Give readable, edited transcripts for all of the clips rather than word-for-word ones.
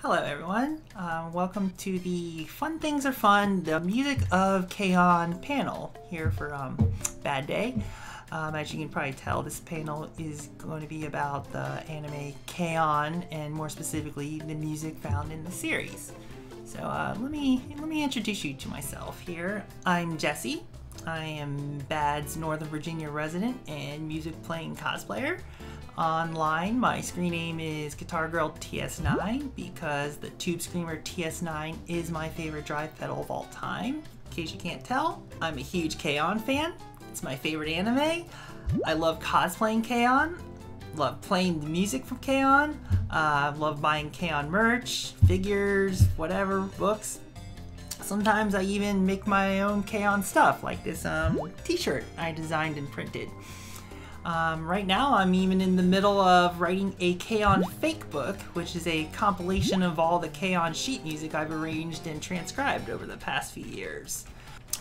Hello everyone, welcome to the Fun Things Are Fun, the Music of K-On! Panel here for Bad Day. As you can probably tell, this panel is going to be about the anime K-On! And more specifically the music found in the series. So let me introduce you to myself here. I'm Jesse. I am Bad's Northern Virginia resident and music playing cosplayer. Online, my screen name is Guitar Girl TS9 because the Tube Screamer TS9 is my favorite drive pedal of all time. In case you can't tell, I'm a huge K-On! Fan. It's my favorite anime. I love cosplaying K-On!, love playing the music from K-On!, love buying K-On! Merch, figures, whatever, books. Sometimes I even make my own K-On! Stuff, like this t-shirt I designed and printed. Right now I'm even in the middle of writing a K-On! Fake book, which is a compilation of all the K-On! Sheet music I've arranged and transcribed over the past few years.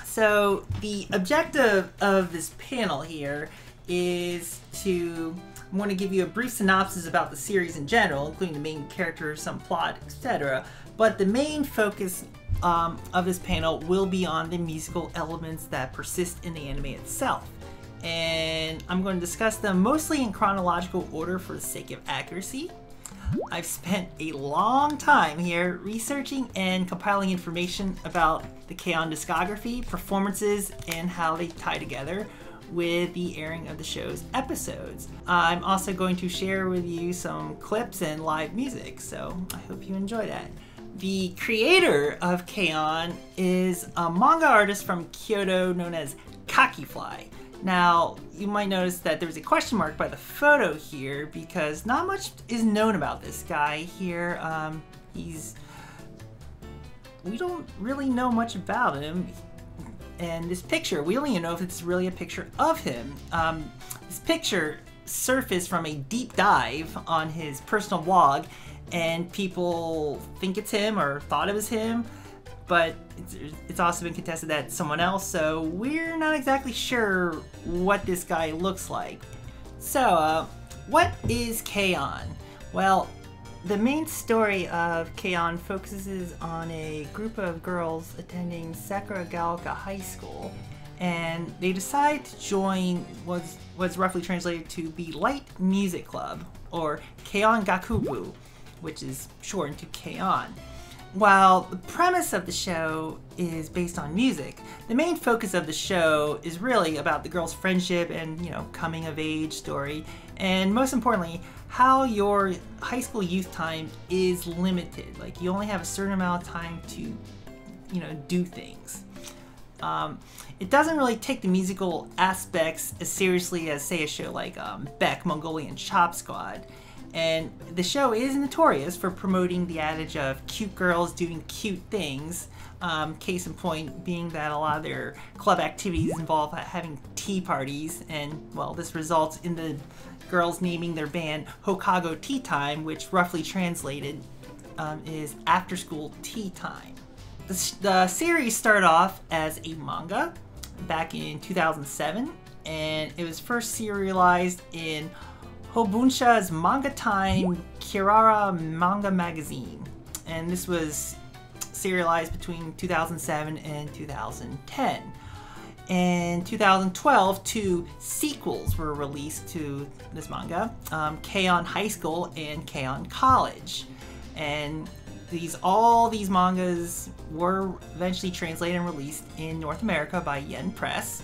So the objective of this panel here is I want to give you a brief synopsis about the series in general, including the main characters, some plot, etc. But the main focus of this panel will be on the musical elements that persist in the anime itself. And I'm going to discuss them mostly in chronological order for the sake of accuracy. I've spent a long time here researching and compiling information about the K-On! Discography, performances, and how they tie together with the airing of the show's episodes. I'm also going to share with you some clips and live music, so I hope you enjoy that. The creator of K-On! Is a manga artist from Kyoto known as Kakifly. Now, you might notice that there's a question mark by the photo here because not much is known about this guy here. We don't really know much about him. And this picture, we don't even know if it's really a picture of him. This picture surfaced from a deep dive on his personal blog, and people think it's him or thought it was him. But it's also been contested that it's someone else, so we're not exactly sure what this guy looks like. So, what is K-On!? Well, the main story of K-On! Focuses on a group of girls attending Sakuragaoka High School, and they decide to join what's roughly translated to the Light Music Club, or K-On! Gakubu, which is shortened to K-On!. While the premise of the show is based on music, the main focus of the show is really about the girls' friendship and, coming of age story, and most importantly, how your high school youth time is limited. Like, you only have a certain amount of time to, do things. It doesn't really take the musical aspects as seriously as, say, a show like Beck, Mongolian Chop Squad. And the show is notorious for promoting the adage of cute girls doing cute things. Case in point being that a lot of their club activities involve having tea parties, and well, this results in the girls naming their band Ho-kago Tea Time, which roughly translated is after school tea time. The series started off as a manga back in 2007, and it was first serialized in Hobunsha's Manga Time Kirara Manga Magazine, and this was serialized between 2007 and 2010. In 2012, two sequels were released to this manga, K-On! High School and K-On! College, and all these mangas were eventually translated and released in North America by Yen Press.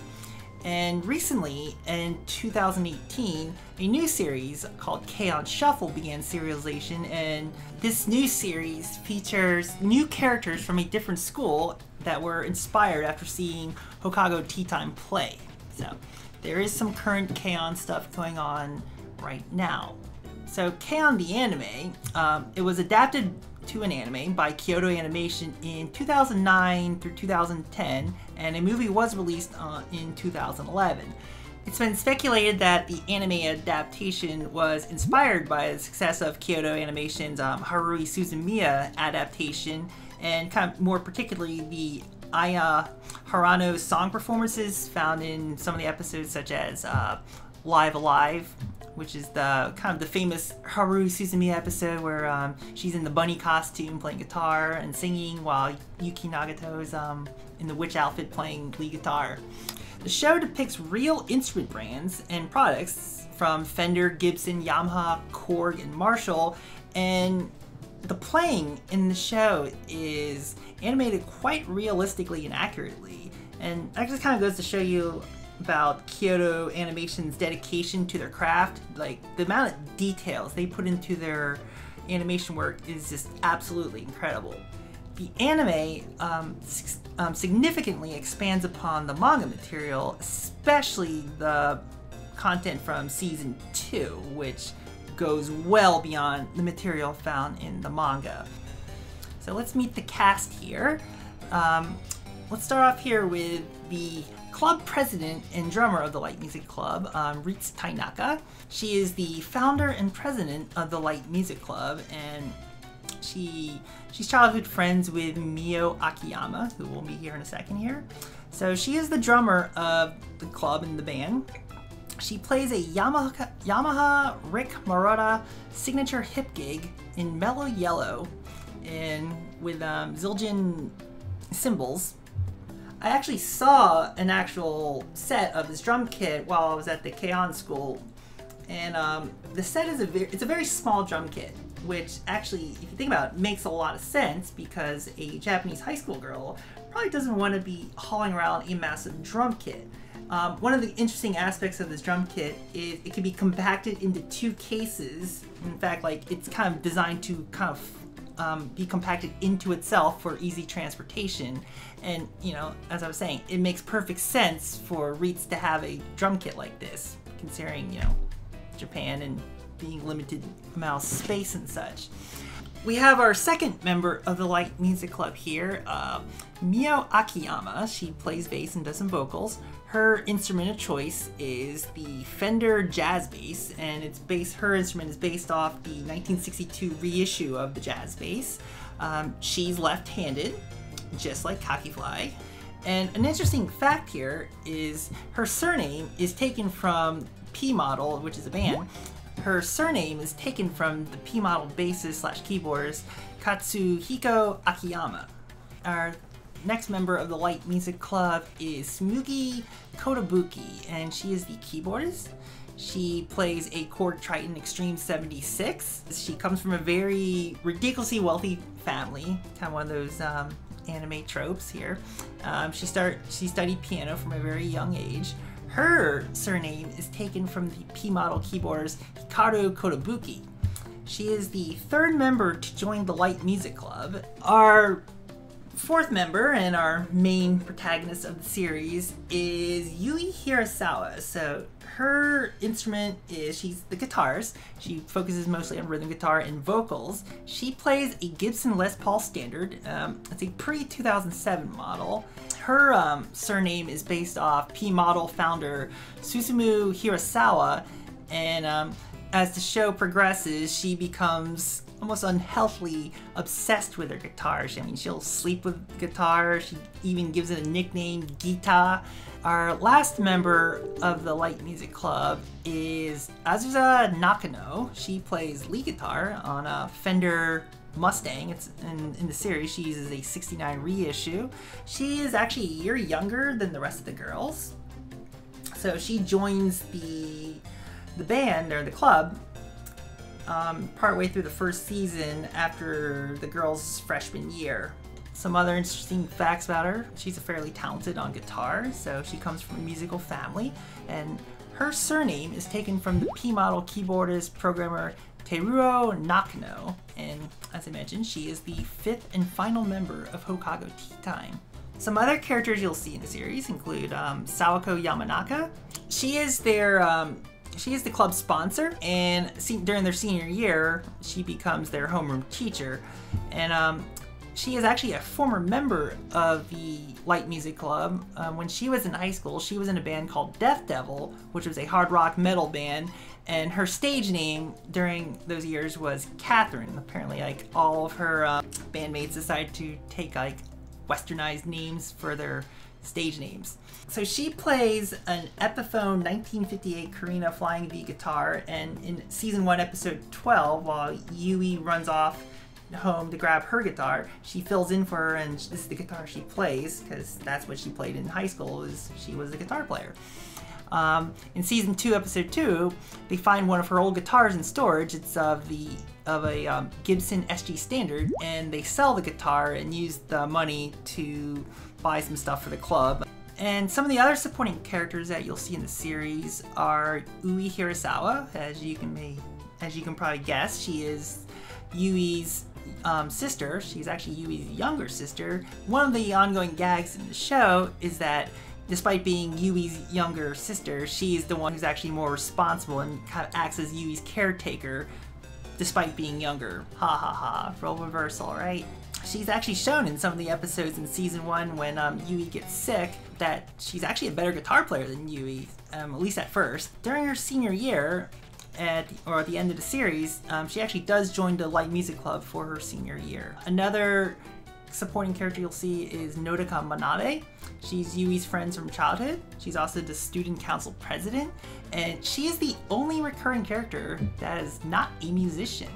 And recently, in 2018, a new series called K-On! Shuffle began serialization, and this new series features new characters from a different school that were inspired after seeing Ho-kago Tea Time play. So there is some current K-On! Stuff going on right now. So K-On! The anime, it was adapted to an anime by Kyoto Animation in 2009 through 2010, and a movie was released in 2011. It's been speculated that the anime adaptation was inspired by the success of Kyoto Animation's Haruhi Suzumiya adaptation, and kind of more particularly the Aya Harano's song performances found in some of the episodes, such as Live Alive, which is the kind of the famous Haru Suzumiya episode where she's in the bunny costume playing guitar and singing while Yuki Nagato's in the witch outfit playing lead guitar. The show depicts real instrument brands and products from Fender, Gibson, Yamaha, Korg, and Marshall, and the playing in the show is animated quite realistically and accurately. And that just kind of goes to show you about Kyoto Animation's dedication to their craft. Like, the amount of details they put into their animation work is just absolutely incredible. The anime significantly expands upon the manga material, especially the content from season 2, which goes well beyond the material found in the manga. So let's meet the cast here. Let's start off here with the club president and drummer of the Light Music Club, Ritsu Tainaka. She is the founder and president of the Light Music Club, and she's childhood friends with Mio Akiyama, who will meet here in a second here. So she is the drummer of the club and the band. She plays a Yamaha Rick Marotta signature hip gig in mellow yellow and with Zildjian cymbals. I actually saw an actual set of this drum kit while I was at the Keion school, and the set is it's a very small drum kit, which actually, if you think about it, makes a lot of sense because a Japanese high school girl probably doesn't want to be hauling around a massive drum kit. One of the interesting aspects of this drum kit is it can be compacted into 2 cases. In fact, like, it's kind of designed to kind of be compacted into itself for easy transportation. And, you know, as I was saying, it makes perfect sense for Ritsu to have a drum kit like this, considering, you know, Japan and being limited amount of space and such. We have our second member of the Light Music Club here, Mio Akiyama. She plays bass and does some vocals. Her instrument of choice is the Fender Jazz Bass, and her instrument is based off the 1962 reissue of the Jazz Bass. She's left-handed, just like Kakifly. And an interesting fact here is her surname is taken from P Model, which is a band. Her surname is taken from the P Model bassist / keyboardist Katsuhiko Akiyama. Our next member of the Light Music Club is Sumugi Kotobuki, and she is the keyboardist. She plays a Korg Triton Extreme 76. She comes from a very ridiculously wealthy family, kind of one of those anime tropes here. She studied piano from a very young age. Her surname is taken from the P Model keyboardist Hikaru Kotobuki. She is the 3rd member to join the Light Music Club. Our 4th member and our main protagonist of the series is Yui Hirasawa. So her instrument is, she's the guitarist. She focuses mostly on rhythm guitar and vocals. She plays a Gibson Les Paul Standard. It's a pre-2007 model. Her surname is based off P Model founder Susumu Hirasawa, and as the show progresses, she becomes almost unhealthily obsessed with her guitar. I mean, she'll sleep with guitar. She even gives it a nickname, Gita. Our last member of the Light Music Club is Azusa Nakano. She plays lead guitar on a Fender Mustang. It's in the series she uses a 69 reissue. She is actually a year younger than the rest of the girls. So she joins the band, or the club, partway through the first season after the girls' freshman year. Some other interesting facts about her: she's fairly talented on guitar, so she comes from a musical family, and her surname is taken from the P Model keyboardist programmer Teruo Nakano, and as I mentioned, she is the 5th and final member of Ho-kago Tea Time. Some other characters you'll see in the series include Sawako Yamanaka. She is the club sponsor, and during their senior year, she becomes their homeroom teacher. And she is actually a former member of the Light Music Club. When she was in high school, she was in a band called Death Devil, which was a hard rock metal band, and her stage name during those years was Catherine. Apparently, like, all of her bandmates decided to take like westernized names for their stage names. So she plays an Epiphone 1958 Karina Flying V guitar, and in season 1, episode 12, while Yui runs off home to grab her guitar, she fills in for her, and this is the guitar she plays because that's what she played in high school. She was a guitar player. In season 2, episode 2, they find one of her old guitars in storage. It's of a Gibson SG Standard, and they sell the guitar and use the money to buy some stuff for the club. And some of the other supporting characters that you'll see in the series are Ui Hirasawa, as you can probably guess. She is Yui's sister. She's actually Yui's younger sister. One of the ongoing gags in the show is that despite being Yui's younger sister, she's the one who's actually more responsible and kind of acts as Yui's caretaker despite being younger. Ha ha ha, role reversal, right? She's actually shown in some of the episodes in season 1 when Yui gets sick that she's actually a better guitar player than Yui, at least at first. During her senior year, at the end of the series, she actually does join the light music club for her senior year. Another supporting character you'll see is Nodaka Manabe. She's Yui's friend from childhood. She's also the student council president, and she is the only recurring character that is not a musician.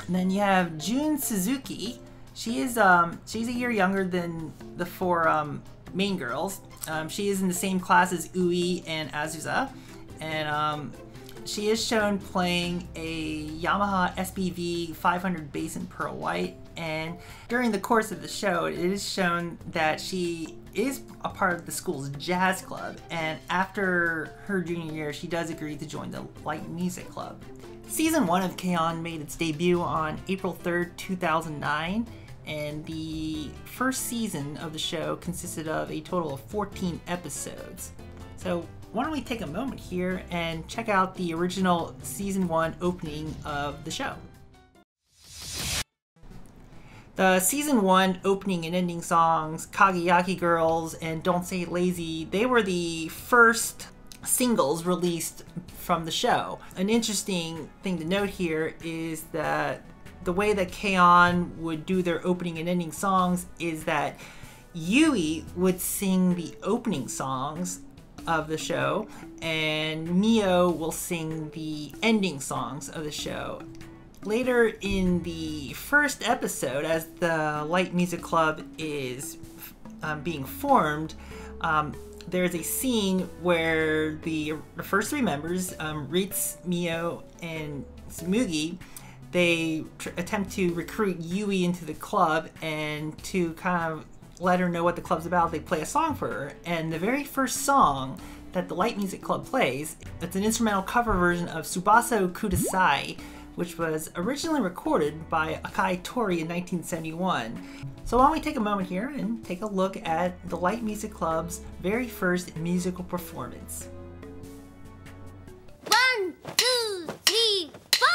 And then you have Jun Suzuki. She's a year younger than the 4 main girls. She is in the same class as Ui and Azusa, and she is shown playing a Yamaha SBV 500 bass in pearl white. And during the course of the show, it is shown that she is a part of the school's jazz club, and after her junior year, she does agree to join the light music club. Season 1 of K-On! Made its debut on April 3rd, 2009, and the first season of the show consisted of a total of 14 episodes. So why don't we take a moment here and check out the original season 1 opening of the show. The season 1 opening and ending songs, Kageyaki Girls and Don't Say Lazy, they were the first singles released from the show. An interesting thing to note here is that the way that K-On! Would do their opening and ending songs is that Yui would sing the opening songs of the show, and Mio will sing the ending songs of the show. Later in the first episode, as the Light Music Club is being formed, there's a scene where the first 3 members, Ritz, Mio, and Tsumugi, they attempt to recruit Yui into the club, and to kind of let her know what the club's about, they play a song for her. And the very first song that the Light Music Club plays, it's an instrumental cover version of Subaso Kudasai, which was originally recorded by Akai Tori in 1971. So why don't we take a moment here and take a look at the Light Music Club's very first musical performance. 1, 2, 3, 4!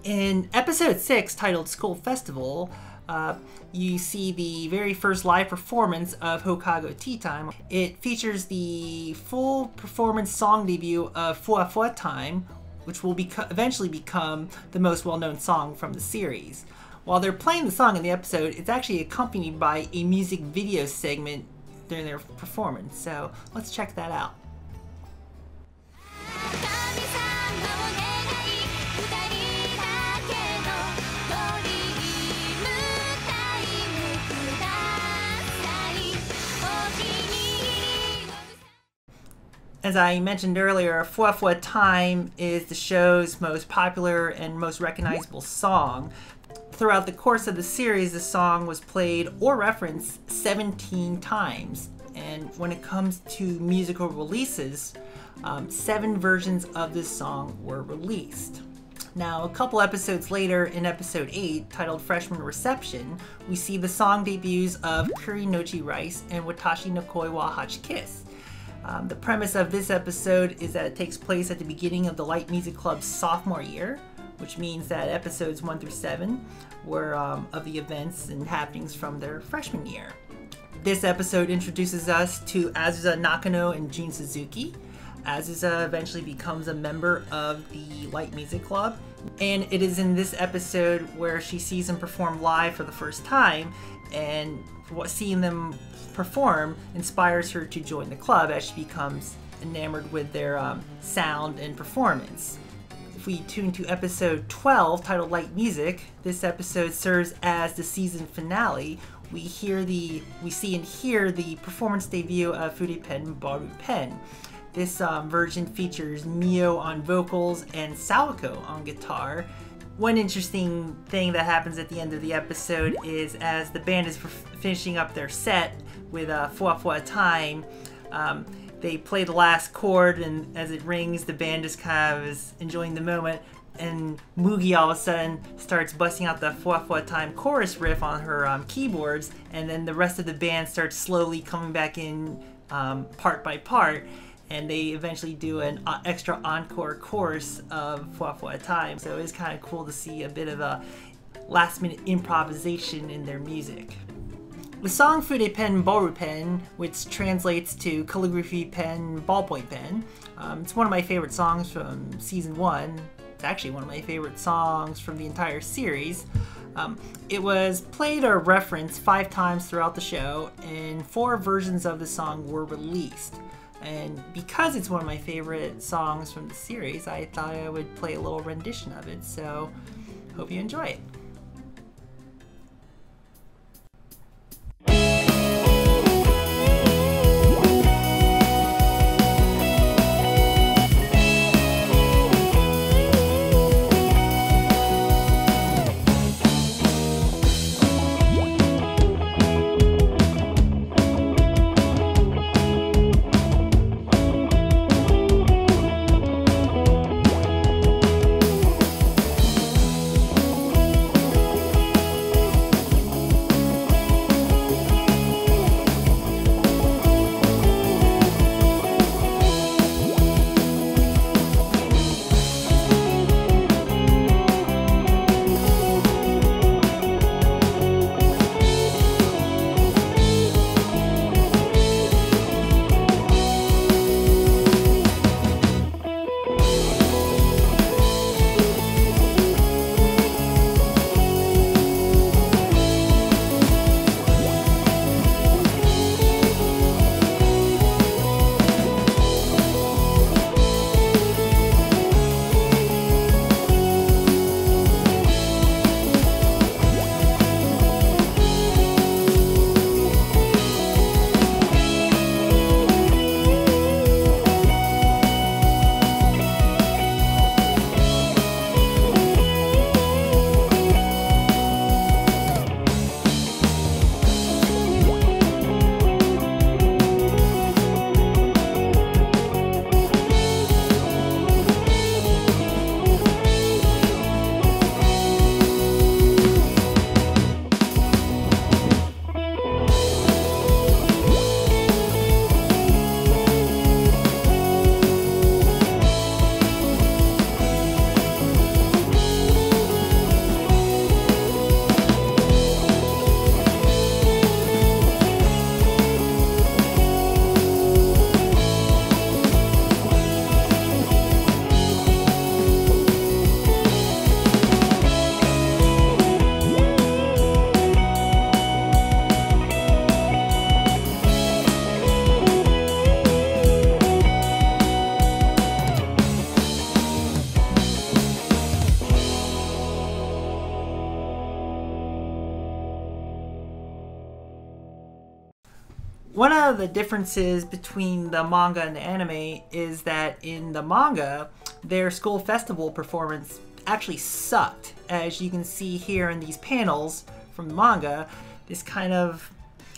In episode 6, titled School Festival, you see the very first live performance of Ho-kago Tea Time. It features the full performance song debut of Fua Fua Time, which will eventually become the most well-known song from the series. While they're playing the song in the episode, it's actually accompanied by a music video segment during their performance, so let's check that out. As I mentioned earlier, Fuwa Time is the show's most popular and most recognizable song. Throughout the course of the series, the song was played or referenced 17 times. And when it comes to musical releases, 7 versions of this song were released. Now, a couple episodes later, in episode 8, titled Freshman Reception, we see the song debuts of Kuri Nochi Rice and Watashi no Koi wa Hachi-kiss. The premise of this episode is that it takes place at the beginning of the Light Music Club's sophomore year, which means that episodes 1 through 7 were of the events and happenings from their freshman year. This episode introduces us to Azusa Nakano and Jun Suzuki. Azusa eventually becomes a member of the Light Music Club, and it is in this episode where she sees them perform live for the first time, and seeing them perform inspires her to join the club as she becomes enamored with their sound and performance. If we tune to episode 12, titled Light Music, this episode serves as the season finale. We see and hear the performance debut of Fude Pen Boru Pen. This version features Mio on vocals and Sawako on guitar. One interesting thing that happens at the end of the episode is as the band is finishing up their set with Fuwa Time, they play the last chord, and as it rings, the band just kind of is enjoying the moment, and Mugi all of a sudden starts busting out the Fuwa Time chorus riff on her keyboards, and then the rest of the band starts slowly coming back in part by part. And they eventually do an extra encore chorus of Fuwa Time. So it's kind of cool to see a bit of a last-minute improvisation in their music. The song Fude Pen Boru Pen, which translates to calligraphy pen, ballpoint pen, it's one of my favorite songs from season 1. It's actually one of my favorite songs from the entire series. It was played or referenced 5 times throughout the show, and 4 versions of the song were released. And because it's one of my favorite songs from the series, I thought I would play a little rendition of it, so hope you enjoy it. One of the differences between the manga and the anime is that in the manga, their school festival performance actually sucked. As you can see here in these panels from the manga, this kind of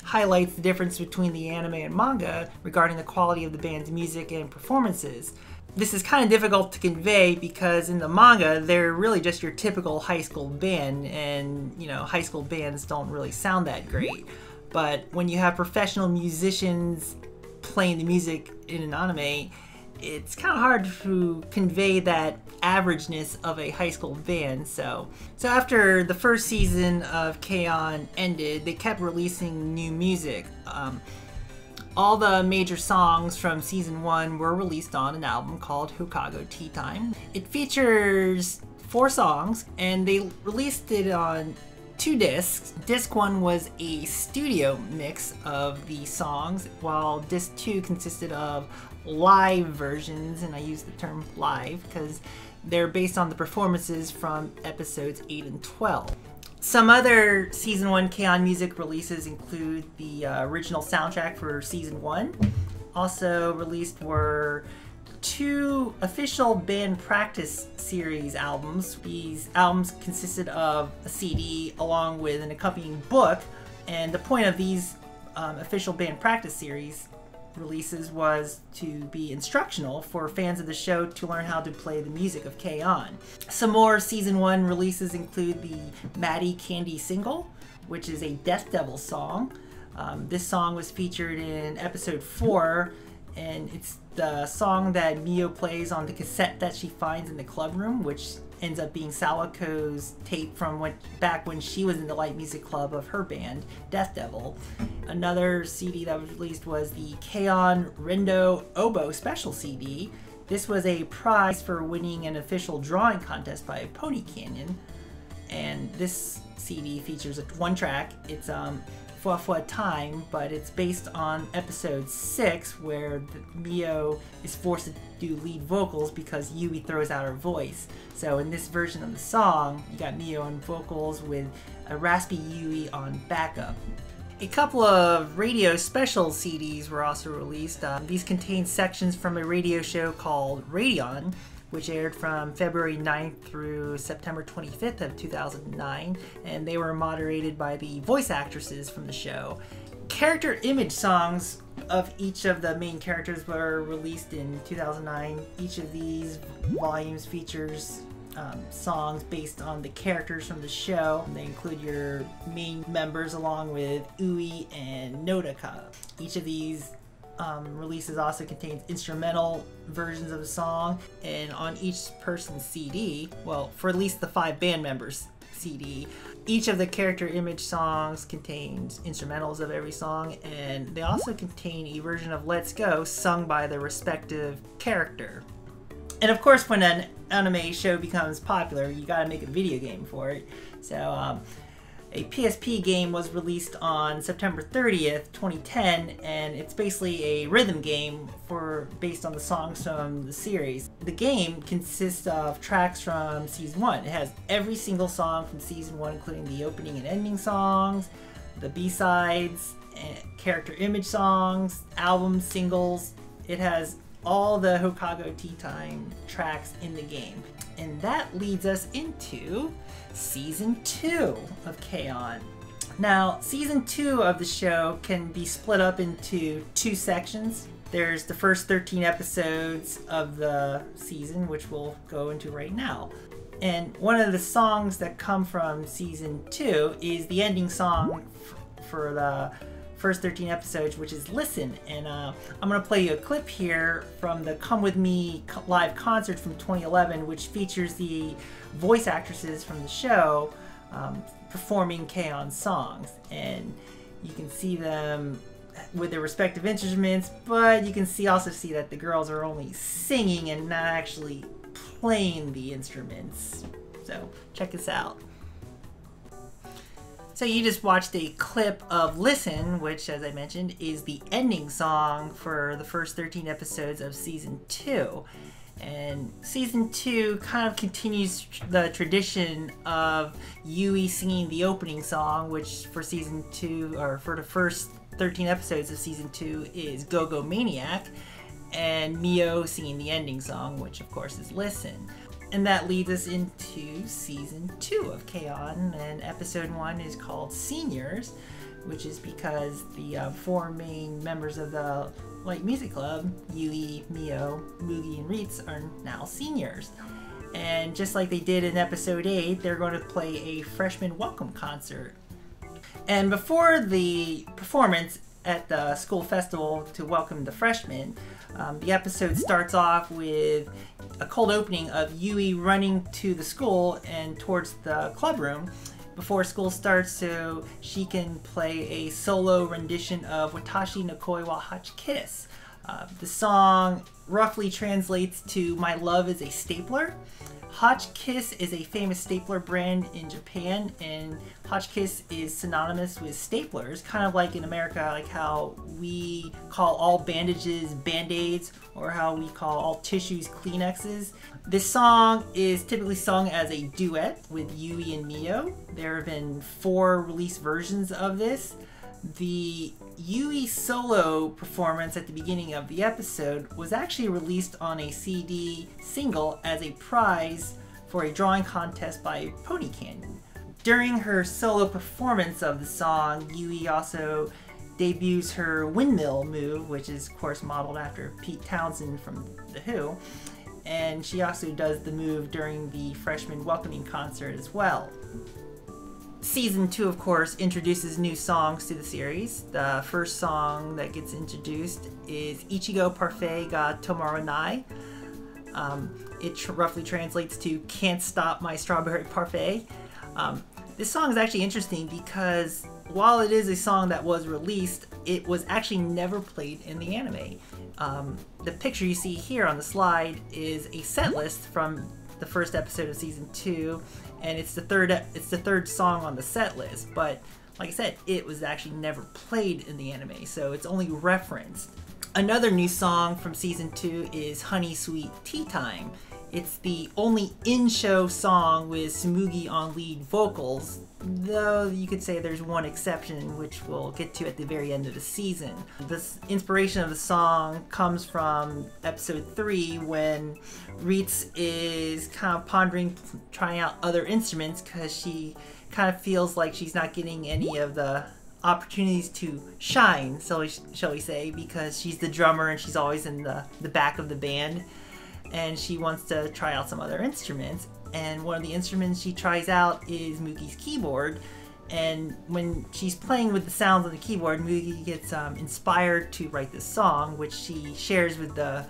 highlights the difference between the anime and manga regarding the quality of the band's music and performances. This is kind of difficult to convey because in the manga, they're really just your typical high school band, and you know, high school bands don't really sound that great. But when you have professional musicians playing the music in an anime, it's kind of hard to convey that averageness of a high school band. So after the first season of K-On! Ended, they kept releasing new music. All the major songs from season 1 were released on an album called Ho-kago Tea Time. It features 4 songs, and they released it on 2 discs. Disc 1 was a studio mix of the songs, while disc 2 consisted of live versions, and I use the term live because they're based on the performances from episodes 8 and 12. Some other season 1 K-On! Music releases include the original soundtrack for season 1. Also released were 2 official band practice series albums. These albums consisted of a CD along with an accompanying book, and the point of these official band practice series releases was to be instructional for fans of the show to learn how to play the music of K-On! Some more season 1 releases include the Maddie Candy single, which is a Death Devil song. This song was featured in episode 4, and it's the song that Mio plays on the cassette that she finds in the club room, which ends up being Sawako's tape from back when she was in the light music club of her band, Death Devil. Another CD that was released was the K-On! Rendo Oboe Special CD. This was a prize for winning an official drawing contest by Pony Canyon. And this CD features one track. It's Fua Fua Time, but it's based on episode 6 where Mio is forced to do lead vocals because Yui throws out her voice. So in this version of the song, you got Mio on vocals with a raspy Yui on backup. A couple of radio special CDs were also released. These contain sections from a radio show called Radion, which aired from February 9th through September 25th of 2009, and they were moderated by the voice actresses from the show. Character image songs of each of the main characters were released in 2009. Each of these volumes features songs based on the characters from the show. They include your main members along with Ui and Nodaka. Each of these releases also contains instrumental versions of the song, and on each person's CD, well, for at least the 5 band members CD, each of the character image songs contains instrumentals of every song, and they also contain a version of Let's Go sung by the respective character. And of course, when an anime show becomes popular, you gotta make a video game for it. So a PSP game was released on September 30th, 2010, and it's basically a rhythm game based on the songs from the series. The game consists of tracks from season 1. It has every single song from season 1, including the opening and ending songs, the B-sides, character image songs, albums, singles. It has all the Ho-kago Tea Time tracks in the game. And that leads us into Season 2 of K-On! Now, Season 2 of the show can be split up into 2 sections. There's the first 13 episodes of the season, which we'll go into right now. And one of the songs that come from Season 2 is the ending song for the first 13 episodes, which is Listen. And I'm going to play you a clip here from the Come With Me live concert from 2011, which features the voice actresses from the show performing K-On! Songs. And you can see them with their respective instruments, but you can also see that the girls are only singing and not actually playing the instruments. So check this out. So you just watched a clip of Listen, which, as I mentioned, is the ending song for the first 13 episodes of Season 2. And Season 2 kind of continues the tradition of Yui singing the opening song, which for Season 2, or for the first 13 episodes of season 2 is Go Go Maniac, and Mio singing the ending song, which of course is Listen. And that leads us into season 2 of K-On! And episode 1 is called Seniors, which is because the 4 main members of the Light Music Club, Yui, Mio, Mugi, and Ritz, are now seniors. And just like they did in episode 8, they're going to play a freshman welcome concert. And before the performance at the school festival to welcome the freshmen, the episode starts off with a cold opening of Yui running to the school and towards the club room before school starts so she can play a solo rendition of Watashi no Koi wa Hachkiss. The song roughly translates to My Love is a Stapler. Hotchkiss is a famous stapler brand in Japan, and Hotchkiss is synonymous with staplers, kind of like in America, like how we call all bandages Band-Aids, or how we call all tissues Kleenexes. This song is typically sung as a duet with Yui and Mio. There have been 4 released versions of this. The Yui solo performance at the beginning of the episode was actually released on a CD single as a prize for a drawing contest by Pony Canyon. During her solo performance of the song, Yui also debuts her windmill move, which is of course modeled after Pete Townsend from The Who, and she also does the move during the freshman welcoming concert as well. Season 2, of course, introduces new songs to the series. The first song that gets introduced is Ichigo Parfait ga Tomorrow Nai. It roughly translates to Can't Stop My Strawberry Parfait. This song is actually interesting because while it is a song that was released, it was actually never played in the anime. The picture you see here on the slide is a set list from the first episode of season 2, and it's the third song on the set list, but like I said, it was actually never played in the anime, so it's only referenced. Another new song from season 2 is Honey Sweet Tea Time. It's the only in-show song with Tsumugi on lead vocals, though you could say there's one exception, which we'll get to at the very end of the season. The inspiration of the song comes from episode 3 when Ritz is kind of pondering trying out other instruments because she kind of feels like she's not getting any of the opportunities to shine, so shall we say, because she's the drummer and she's always in the back of the band, and she wants to try out some other instruments. And one of the instruments she tries out is Mugi's keyboard, and when she's playing with the sounds on the keyboard, Mugi gets inspired to write this song, which she shares with the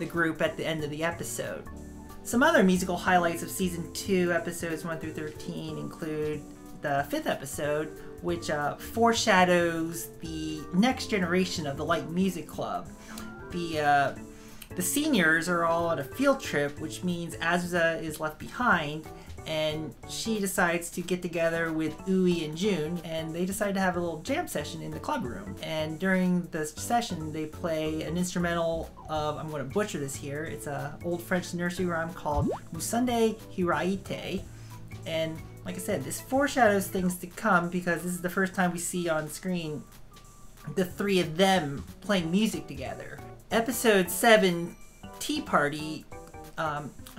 group at the end of the episode. Some other musical highlights of season 2 episodes 1 through 13 include the 5th episode, which foreshadows the next generation of the Light Music Club. The seniors are all on a field trip, which means Azusa is left behind, and she decides to get together with Ui and June, and they decide to have a little jam session in the club room. And during the session, they play an instrumental of, I'm going to butcher this here, it's an old French nursery rhyme called Musunde Hiraite. And like I said, this foreshadows things to come because this is the first time we see on screen the 3 of them playing music together. Episode 7, Tea Party,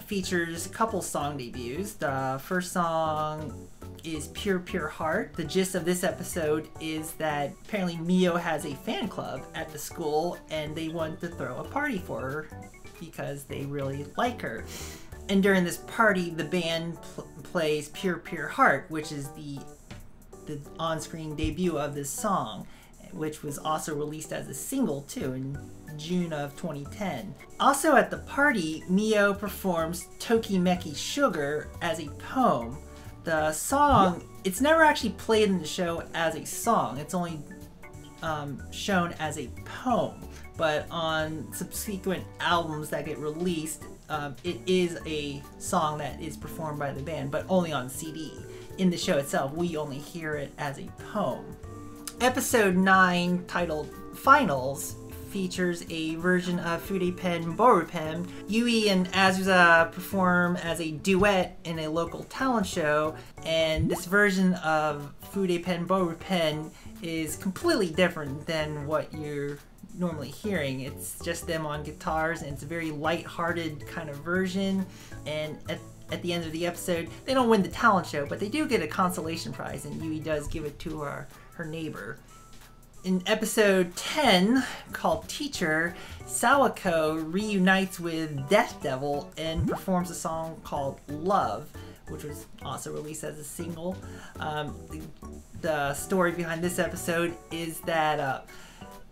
features a couple song debuts. The first song is Pure Pure Heart. The gist of this episode is that apparently Mio has a fan club at the school and they want to throw a party for her because they really like her. And during this party, the band plays Pure Pure Heart, which is the on-screen debut of this song, which was also released as a single too in June of 2010. Also at the party, Mio performs Tokimeki Sugar as a poem. The song, it's never actually played in the show as a song, it's only shown as a poem, but on subsequent albums that get released, it is a song that is performed by the band, but only on CD. In the show itself, we only hear it as a poem. Episode 9, titled Finals, features a version of Fude Pen Boru Pen. Yui and Azusa perform as a duet in a local talent show, and this version of Fude Pen Boru Pen is completely different than what you're normally hearing. It's just them on guitars, and it's a very light-hearted kind of version, and at the end of the episode, they don't win the talent show, but they do get a consolation prize, and Yui does give it to her neighbor. In episode 10, called Teacher, Sawako reunites with Death Devil and performs a song called Love, which was also released as a single. The story behind this episode is that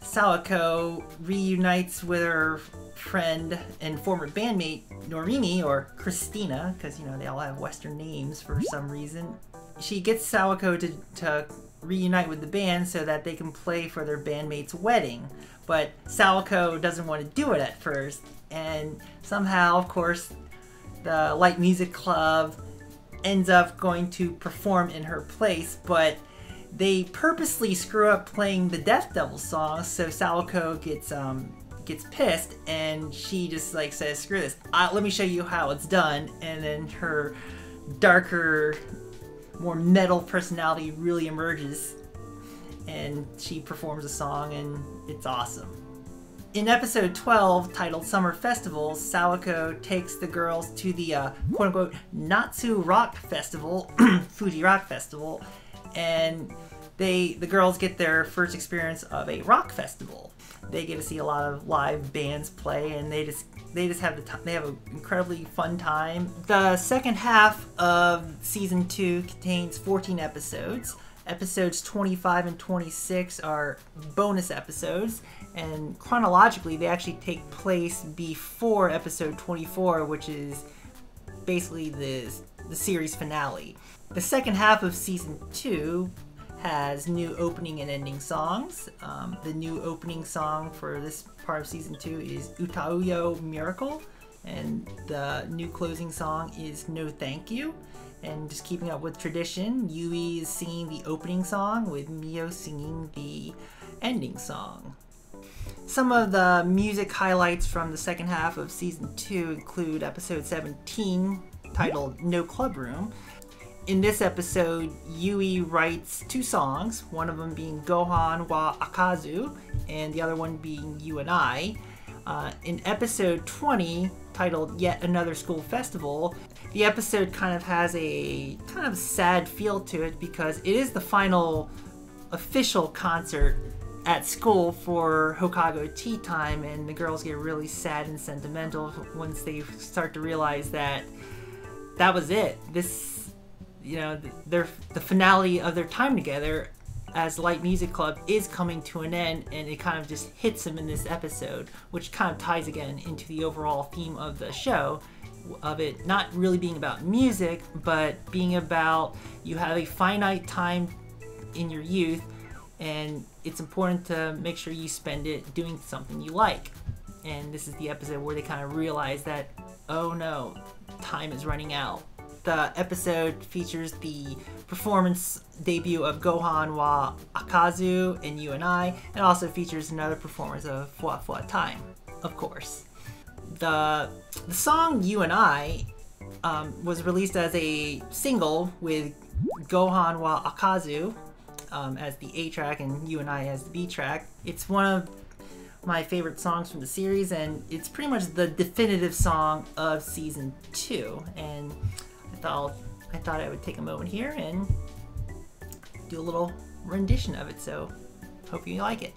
Sawako reunites with her friend and former bandmate Norimi, or Christina, because they all have Western names for some reason. She gets Sawako to reunite with the band so that they can play for their bandmate's wedding, but Sawako doesn't want to do it at first, and somehow, of course, the Light Music Club ends up going to perform in her place, but they purposely screw up playing the Death Devil song, so Sawako gets pissed, and she just says, "Screw this! Let me show you how it's done." And then her darker, more metal personality really emerges, and she performs a song, and it's awesome. In episode 12, titled Summer Festival, Sawako takes the girls to the quote-unquote Natsu Rock Festival, Fuji Rock Festival, and the girls get their first experience of a rock festival. They get to see a lot of live bands play, and they just have an incredibly fun time. The second half of season 2 contains 14 episodes. Episodes 25 and 26 are bonus episodes, and chronologically they actually take place before episode 24, which is basically the series finale. The second half of season 2 has new opening and ending songs. The new opening song for this part of season 2 is Utauyo Miracle, and the new closing song is No Thank You. And just keeping up with tradition, Yui is singing the opening song with Mio singing the ending song. Some of the music highlights from the second half of season 2 include episode 17, titled No Club Room. In this episode, Yui writes 2 songs, one of them being Gohan wa Akazu, and the other one being You and I. In episode 20, titled Yet Another School Festival, the episode kind of has a kind of sad feel to it because it is the final official concert at school for Ho-kago tea time, and the girls get really sad and sentimental once they start to realize that was it. The finale of their time together as Light Music Club is coming to an end, and it kind of just hits them in this episode, which kind of ties again into the overall theme of the show, of it not really being about music, but being about you have a finite time in your youth, and it's important to make sure you spend it doing something you like. And this is the episode where they kind of realize that, oh no, time is running out. The episode features the performance debut of Gohan wa Akazu and You and I, and also features another performance of Fua Fua Time, of course. The song You and I was released as a single with Gohan wa Akazu as the A track and You and I as the B track. It's one of my favorite songs from the series, and it's pretty much the definitive song of season 2. And I thought I would take a moment here and do a little rendition of it, so hope you like it.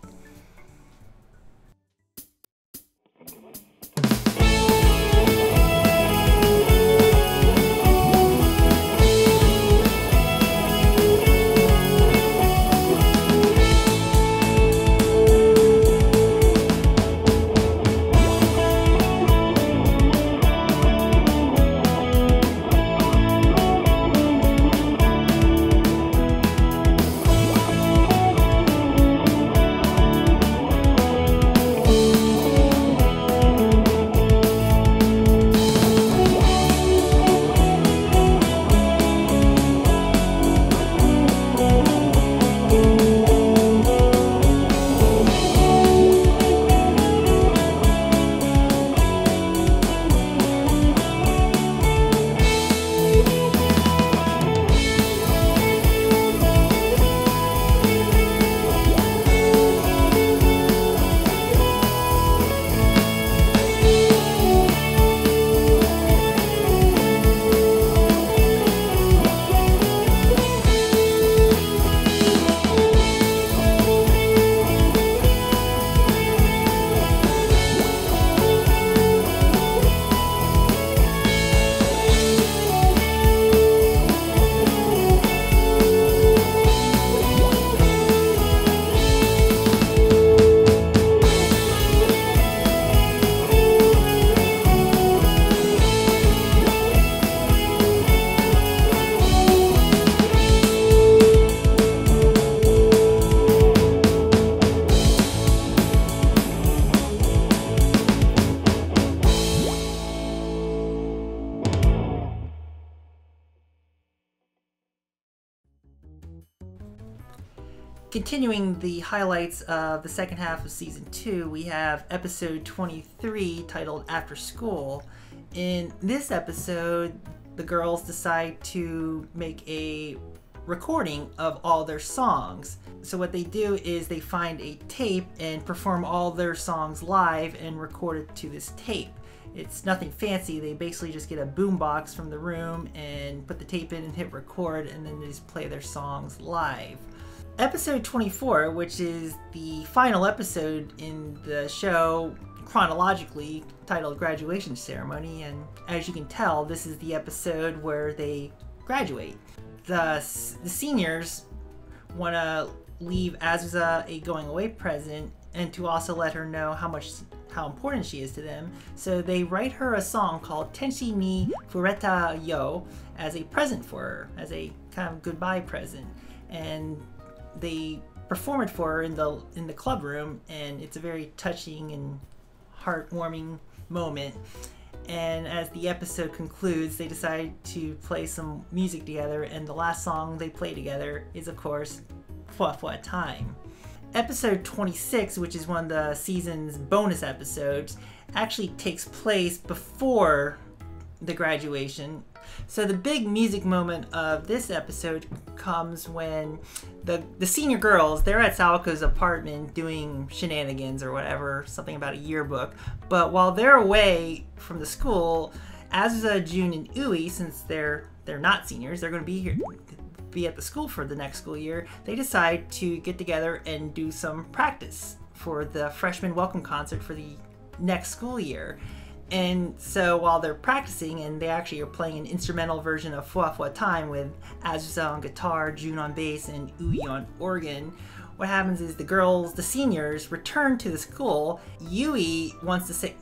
Continuing the highlights of the second half of season 2, we have episode 23 titled After School. In this episode, the girls decide to make a recording of all their songs. So what they do is they find a tape and perform all their songs live and record it to this tape. It's nothing fancy. They basically just get a boombox from the room and put the tape in and hit record, and then they just play their songs live. Episode 24, which is the final episode in the show chronologically, titled Graduation Ceremony, and as you can tell, this is the episode where they graduate. The seniors want to leave Azusa a going away present and to also let her know how important she is to them, so they write her a song called Tenshi ni Fureta Yo as a present for her, as a kind of goodbye present, and they perform it for her in the club room, and it's a very touching and heartwarming moment. And as the episode concludes, they decide to play some music together, and the last song they play together is, of course, Fua Fua Time. Episode 26, which is one of the season's bonus episodes, actually takes place before the graduation. So the big music moment of this episode comes when the senior girls, they're at Sawako's apartment doing shenanigans or whatever, something about a yearbook. But while they're away from the school, Azusa, Jun, and Ui, since they're not seniors, they're going to be at the school for the next school year, they decide to get together and do some practice for the freshman welcome concert for the next school year. And so while they're practicing, and they actually are playing an instrumental version of Fua Fua Time with Azusa on guitar, Jun on bass, and Ui on organ, what happens is the seniors return to the school. Ui wants to say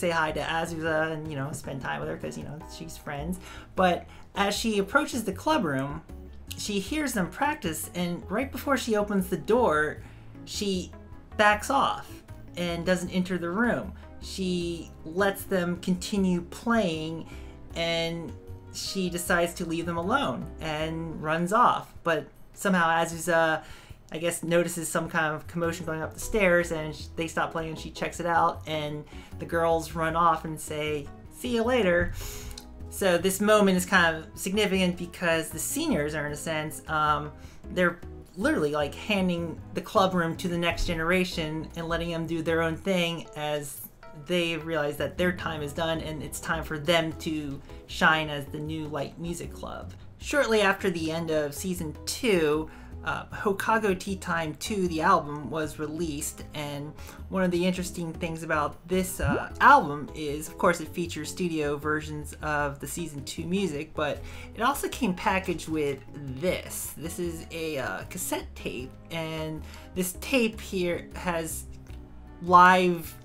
hi to Azusa and, spend time with her because, she's friends. But as she approaches the club room, she hears them practice, and right before she opens the door, she backs off and doesn't enter the room. She lets them continue playing, and she decides to leave them alone and runs off. But somehow Azusa, I guess, notices some kind of commotion going up the stairs, and they stop playing, and she checks it out, and the girls run off and say, "See you later." So this moment is kind of significant because the seniors are, in a sense, they're literally like handing the club room to the next generation and letting them do their own thing as they realize that their time is done and it's time for them to shine as the new light music club. Shortly after the end of season 2, Ho-kago Tea Time 2, the album, was released, and one of the interesting things about this album is, of course, it features studio versions of the season 2 music, but it also came packaged with this. This is a cassette tape, and this tape here has live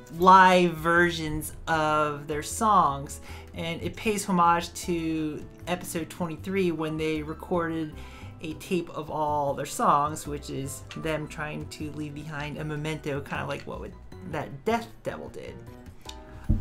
versions of their songs, and it pays homage to episode 23 when they recorded a tape of all their songs, which is them trying to leave behind a memento, kind of like what that Death Devil did.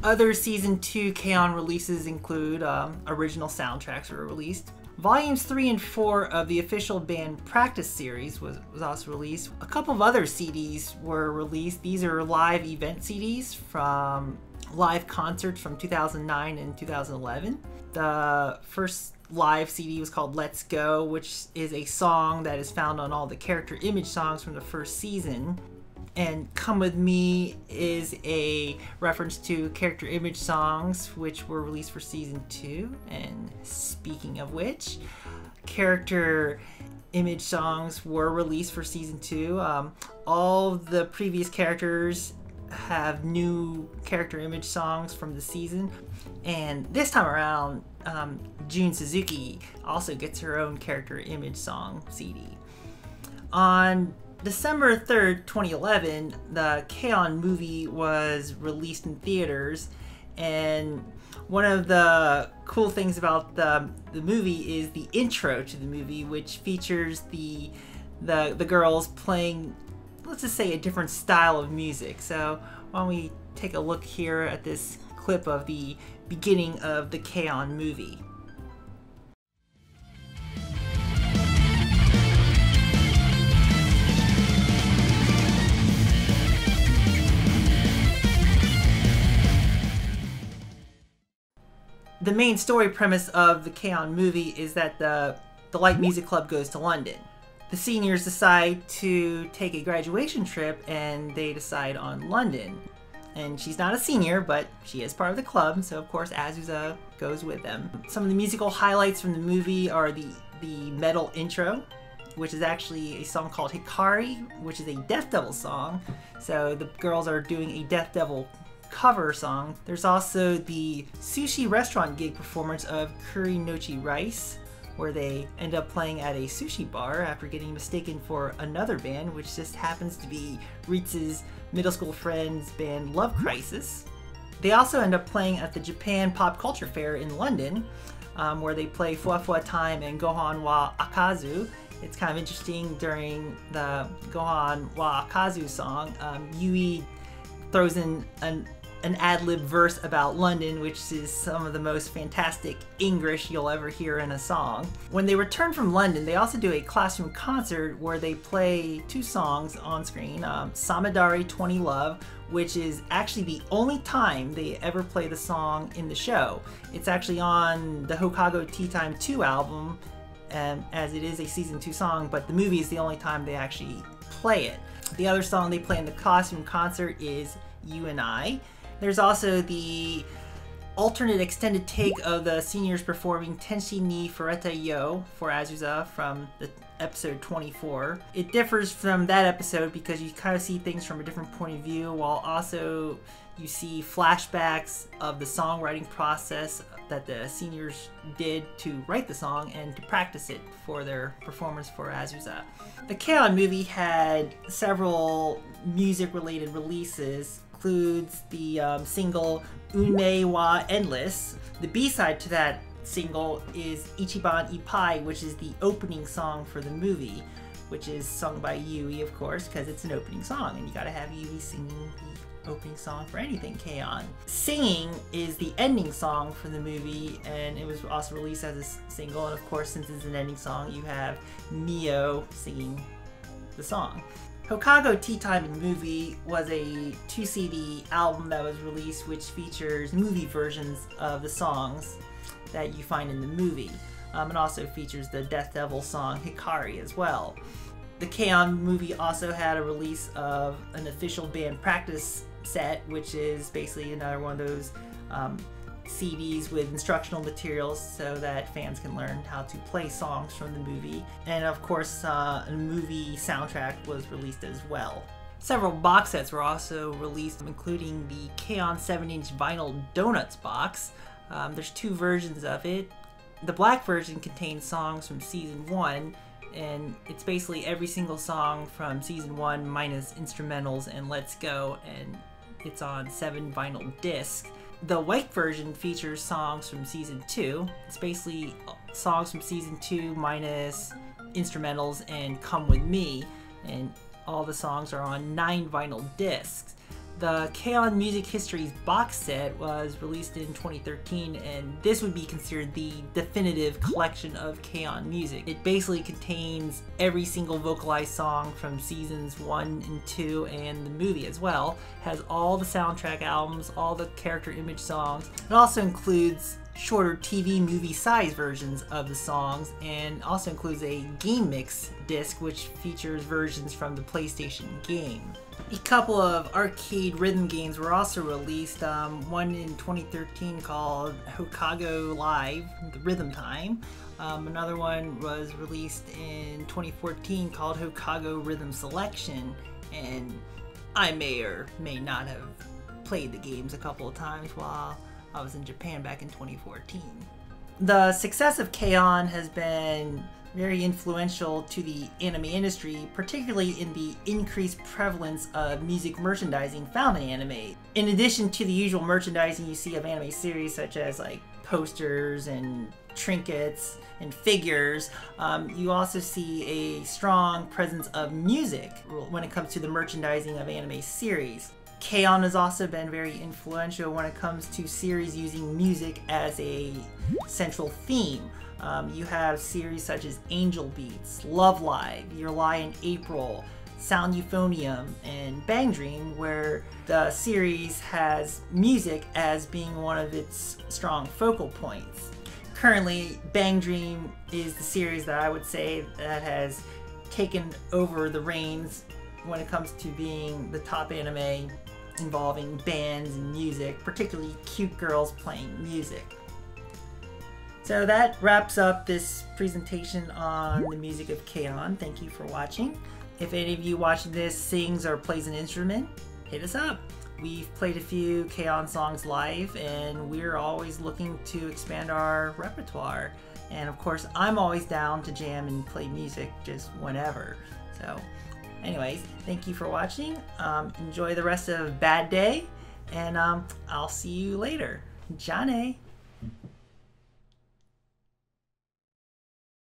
Other season 2 K-On! Releases include original soundtracks were released. Volumes 3 and 4 of the official band practice series was also released. A couple of other CDs were released. These are live event CDs from live concerts from 2009 and 2011. The first live CD was called Let's Go, which is a song that is found on all the character image songs from the first season. And Come With Me is a reference to character image songs which were released for season 2. And speaking of which, character image songs were released for season 2. All the previous characters have new character image songs from the season, and this time around Jun Suzuki also gets her own character image song CD. On December 3rd, 2011, the K-On! Movie was released in theaters, and one of the cool things about the movie is the intro to the movie, which features the girls playing, let's just say, a different style of music. So why don't we take a look here at this clip of the beginning of the K-On! Movie. The main story premise of the K-On! Movie is that the Light Music Club goes to London. The seniors decide to take a graduation trip and they decide on London. And she's not a senior, but she is part of the club, so of course Azusa goes with them. Some of the musical highlights from the movie are the metal intro, which is actually a song called Hikari, which is a Death Devil song. So the girls are doing a Death Devil cover song. There's also the sushi restaurant gig performance of Kuri Nochi Rice, where they end up playing at a sushi bar after getting mistaken for another band, which just happens to be Ritz's middle school friend's band Love Crisis. They also end up playing at the Japan Pop Culture Fair in London, where they play Fua Fua Time and Gohan wa Akazu. It's kind of interesting, during the Gohan wa Akazu song, Yui throws in an ad-lib verse about London, which is some of the most fantastic English you'll ever hear in a song. When they return from London, they also do a classroom concert where they play 2 songs on screen. Samadari 20 Love, which is actually the only time they ever play the song in the show. It's actually on the Ho-kago Tea Time 2 album, as it is a season 2 song, but the movie is the only time they actually play it. The other song they play in the classroom concert is You and I. There's also the alternate extended take of the seniors performing Tenshi ni Fureta Yo for Azusa from the episode 24. It differs from that episode because you kind of see things from a different point of view, while also you see flashbacks of the songwriting process that the seniors did to write the song and to practice it for their performance for Azusa. The K-On! Movie had several music-related releases. Includes the single Une wa Endless. The B-side to that single is Ichiban Ipai, which is the opening song for the movie, which is sung by Yui, of course, because it's an opening song, and you gotta have Yui singing the opening song for anything K-On! Singing is the ending song for the movie, and it was also released as a single, and of course, since it's an ending song, you have Mio singing the song. Ho-kago Tea Time and Movie was a 2-CD album that was released, which features movie versions of the songs that you find in the movie. It also features the Death Devil song Hikari as well. The K-On! Movie also had a release of an official band practice set, which is basically another one of those CDs with instructional materials so that fans can learn how to play songs from the movie. And of course, a movie soundtrack was released as well. Several box sets were also released, including the K-On! 7-inch vinyl Donuts box. There's 2 versions of it. The black version contains songs from season 1, and it's basically every single song from season 1 minus instrumentals and Let's Go, and it's on 7 vinyl discs. The white version features songs from season 2. It's basically songs from season 2 minus instrumentals and Come With Me, and all the songs are on 9 vinyl discs. The K-On! Music Histories box set was released in 2013, and this would be considered the definitive collection of K-On! music. It basically contains every single vocalized song from seasons 1 and 2 and the movie as well. It has all the soundtrack albums, all the character image songs. It also includes shorter TV movie size versions of the songs, and also includes a game mix disc which features versions from the PlayStation game. A couple of arcade rhythm games were also released, one in 2013 called Ho-kago Live, the Rhythm Time. Another one was released in 2014 called Ho-kago Rhythm Selection, and I may or may not have played the games a couple of times while I was in Japan back in 2014. The success of K-On! Has been very influential to the anime industry, particularly in the increased prevalence of music merchandising found in anime. In addition to the usual merchandising you see of anime series, such as like posters and trinkets and figures, you also see a strong presence of music when it comes to the merchandising of anime series. K-On! Has also been very influential when it comes to series using music as a central theme. You have series such as Angel Beats, Love Live, Your Lie in April, Sound Euphonium and Bang Dream, where the series has music as being one of its strong focal points. Currently, Bang Dream is the series that I would say that has taken over the reins when it comes to being the top anime involving bands and music, particularly cute girls playing music. So that wraps up this presentation on the music of K-On! Thank you for watching. If any of you watching this sings or plays an instrument, hit us up. We've played a few K-On! Songs live, and we're always looking to expand our repertoire. And of course, I'm always down to jam and play music just whenever. So anyways, thank you for watching. Enjoy the rest of Bad Day, and I'll see you later. Johnny.